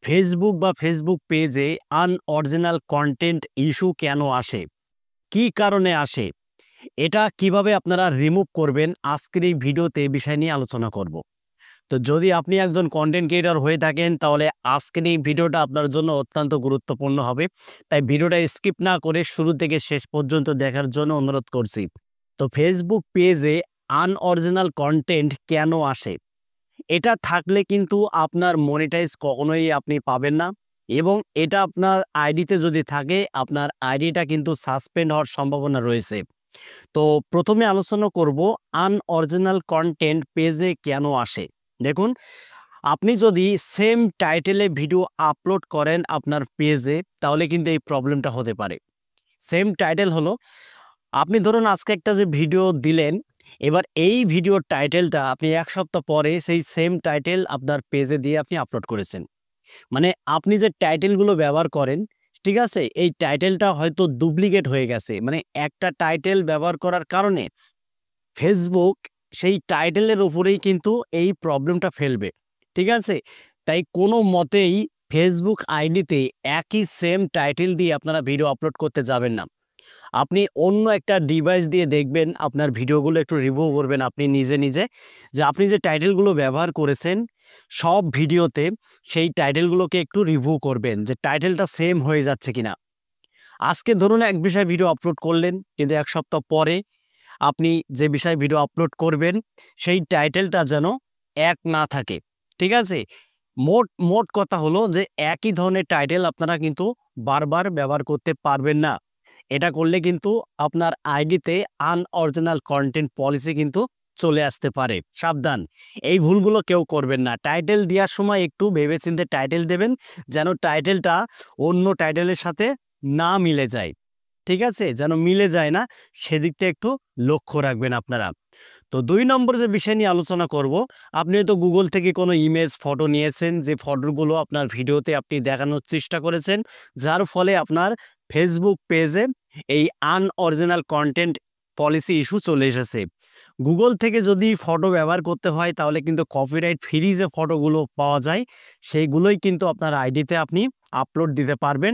Facebook বা Facebook পেজে unoriginal content issue কেন আসে, কি কারণে আসে, এটা কিভাবে আপনারা রিমুভ করবেন, আজকের এই ভিডিওতে এই বিষয় নিয়ে আলোচনা করব। তো যদি আপনি একজন কন্টেন্ট ক্রিয়েটর হয়ে থাকেন, তাহলে আজকের এই ভিডিওটা আপনার জন্য অত্যন্ত গুরুত্বপূর্ণ হবে। তাই ভিডিওটা স্কিপ না করে শুরু থেকে শেষ পর্যন্ত দেখার জন্য অনুরোধ করছি। তো ফেসবুক পেজে আনঅরিজিনাল কন্টেন্ট কেন আসে, এটা থাকলে কিন্তু আপনার মনিটাইজ কখনোই আপনি পাবেন না, এবং এটা আপনার আইডিতে যদি থাকে, আপনার আইডিটা কিন্তু সাসপেন্ড হওয়ার সম্ভাবনা রয়েছে। তো প্রথমে আলোচনা করব আনঅরিজিনাল কন্টেন্ট পেজে কেন আসে। দেখুন, আপনি যদি সেম টাইটেলে ভিডিও আপলোড করেন আপনার পেজে, তাহলে কিন্তু এই প্রবলেমটা হতে পারে। সেম টাইটেল হলো, আপনি ধরুন আজকে একটা যে ভিডিও দিলেন, এবার এই ভিডিওর টাইটেলটা আপনি এক সপ্তাহ পরে সেই সেম টাইটেল আপনার পেজে দিয়ে আপনি আপলোড করেছেন। মানে আপনি যে টাইটেলগুলো ব্যবহার করেন, ঠিক আছে, এই টাইটেলটা হয়তো ডুপ্লিকেট হয়ে গেছে। মানে একটা টাইটেল ব্যবহার করার কারণে ফেসবুক সেই টাইটেলের উপরেই কিন্তু এই প্রবলেমটা ফেলবে, ঠিক আছে। তাই কোনো মতেই ফেসবুক আইডিতে একই সেম টাইটেল দিয়ে আপনারা ভিডিও আপলোড করতে যাবেন না। আপনি অন্য একটা ডিভাইস দিয়ে দেখবেন, আপনার ভিডিওগুলো একটু রিভিউ করবেন আপনি নিজে নিজে, যে আপনি যে টাইটেলগুলো ব্যবহার করেছেন সব ভিডিওতে, সেই টাইটেলগুলোকে একটু রিভিউ করবেন যে টাইটেলটা সেম হয়ে যাচ্ছে কিনা। আজকে ধরুন এক বিষয়ে ভিডিও আপলোড করলেন, কিন্তু এক সপ্তাহ পরে আপনি যে বিষয়ে ভিডিও আপলোড করবেন সেই টাইটেলটা যেন এক না থাকে, ঠিক আছে। মোট মোট কথা হলো যে একই ধরনের টাইটেল আপনারা কিন্তু বারবার ব্যবহার করতে পারবেন না। এটা করলে কিন্তু আপনার আইডিতে আনঅরিজিনাল কন্টেন্ট পলিসি কিন্তু চলে আসতে পারে। সাবধান, এই ভুলগুলো কেউ করবেন না। টাইটেল দেওয়ার সময় একটু ভেবেচিন্তে টাইটেল দেবেন, যেন টাইটেলটা অন্য টাইটেলের সাথে না মিলে যায়, ঠিক আছে, যেন মিলে যায় না, সেদিকটা একটু লক্ষ্য রাখবেন আপনারা। তো ২ নম্বর যে বিষয় নিয়ে আলোচনা করব, আপনি হয়তো গুগল থেকে কোনো ইমেজ ফটো নিয়েছেন, যে ফটোগুলো আপনার ভিডিওতে আপনি দেখানোর চেষ্টা করেছেন, যার ফলে আপনার ফেসবুক পেজে এই আনঅরিজিনাল কন্টেন্ট পলিসি ইস্যু চলে এসেছে। গুগল থেকে যদি ফটো ব্যবহার করতে হয়, তাহলে কিন্তু কপিরাইট ফ্রি যে ফটোগুলো পাওয়া যায়, সেইগুলোই কিন্তু আপনার আইডিতে আপনি আপলোড দিতে পারবেন।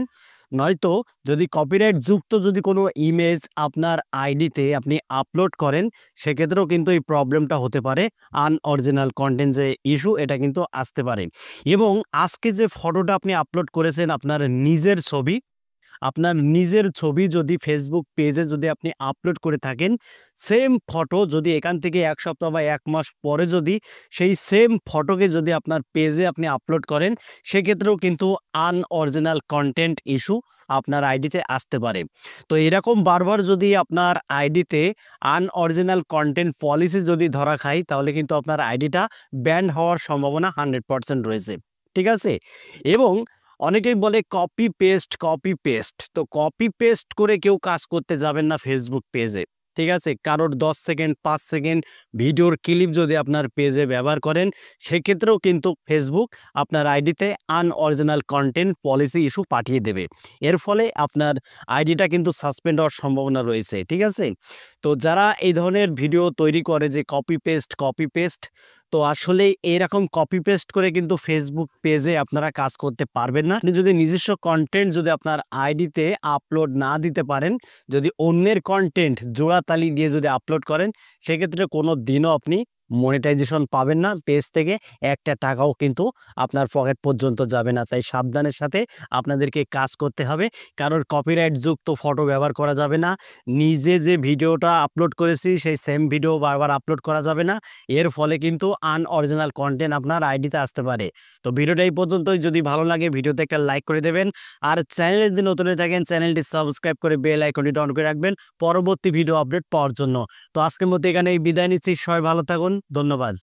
নয়তো যদি কপিরাইট যুক্ত যদি কোনো ইমেজ আপনার আইডিতে আপনি আপলোড করেন, সেক্ষেত্রেও কিন্তু এই প্রবলেমটা হতে পারে। আনঅরিজিনাল কন্টেন্ট যে ইস্যু, এটা কিন্তু আসতে পারে। এবং আজকে যে ফটোটা আপনি আপলোড করেছেন, আপনার নিজের ছবি যদি ফেসবুক পেজে যদি আপনি আপলোড করে থাকেন, সেম ফটো যদি এখান থেকে ১ সপ্তাহ বা ১ মাস পরে যদি সেই সেম ফটোকে যদি আপনার পেজে আপনি আপলোড করেন, সেক্ষেত্রেও কিন্তু আনঅরিজিনাল কন্টেন্ট ইস্যু আপনার আইডিতে আসতে পারে। তো এরকম বারবার যদি আপনার আইডিতে আনঅরিজিনাল কন্টেন্ট পলিসি যদি ধরা খায়, তাহলে কিন্তু আপনার আইডিটা ব্যান হওয়ার সম্ভাবনা 100% রয়েছে, ঠিক আছে। এবং অনেকেই বলে কপি পেস্ট, কপি পেস্ট। তো কপি পেস্ট করে কেউ কাজ করতে যাবেন না ফেসবুক পেজে, ঠিক আছে। কারোর ১০ সেকেন্ড ৫ সেকেন্ড ভিডিওর ক্লিপ যদি আপনার পেজে ব্যবহার করেন, সেক্ষেত্রেও কিন্তু ফেসবুক আপনার আইডিতে আনঅরিজিনাল কন্টেন্ট পলিসি ইস্যু পাঠিয়ে দেবে। এর ফলে আপনার আইডিটা কিন্তু সাসপেন্ড হওয়ার সম্ভাবনা রয়েছে, ঠিক আছে। তো যারা এই ধরনের ভিডিও তৈরি করে যে কপি পেস্ট, কপি পেস্ট, তো আসলে এরকম কপি পেস্ট করে কিন্তু ফেসবুক পেজে আপনারা কাজ করতে পারবেন না। আপনি যদি নিজস্ব কন্টেন্ট যদি আপনার আইডিতে আপলোড না দিতে পারেন, যদি অন্যের কন্টেন্ট জোড়াতালি দিয়ে যদি আপলোড করেন, সেক্ষেত্রে কোনো দিনও আপনি মনিটাইজেশন পাবেন না পেজ থেকে। একটা টাকাও কিন্তু আপনার পকেট পর্যন্ত যাবে না। তাই সাবধানের সাথে আপনাদেরকে কাজ করতে হবে। কারোর কপিরাইট যুক্ত ফটো ব্যবহার করা যাবে না। নিজে যে ভিডিওটা আপলোড করেছি সেই সেম ভিডিও বারবার আপলোড করা যাবে না। এর ফলে কিন্তু আনঅরিজিনাল কন্টেন্ট আপনার আইডিতে আসতে পারে। তো ভিডিওটা এই পর্যন্তই। যদি ভালো লাগে ভিডিওতে একটা লাইক করে দেবেন, আর চ্যানেলে যদি নতুন হয়ে থাকেন চ্যানেলটি সাবস্ক্রাইব করে বেল আইকনটি অন করে রাখবেন পরবর্তী ভিডিও আপডেট পাওয়ার জন্য। তো আজকের মতো এখানেই বিদায় নিচ্ছি। সবাই ভালো থাকুন, ধন্যবাদ।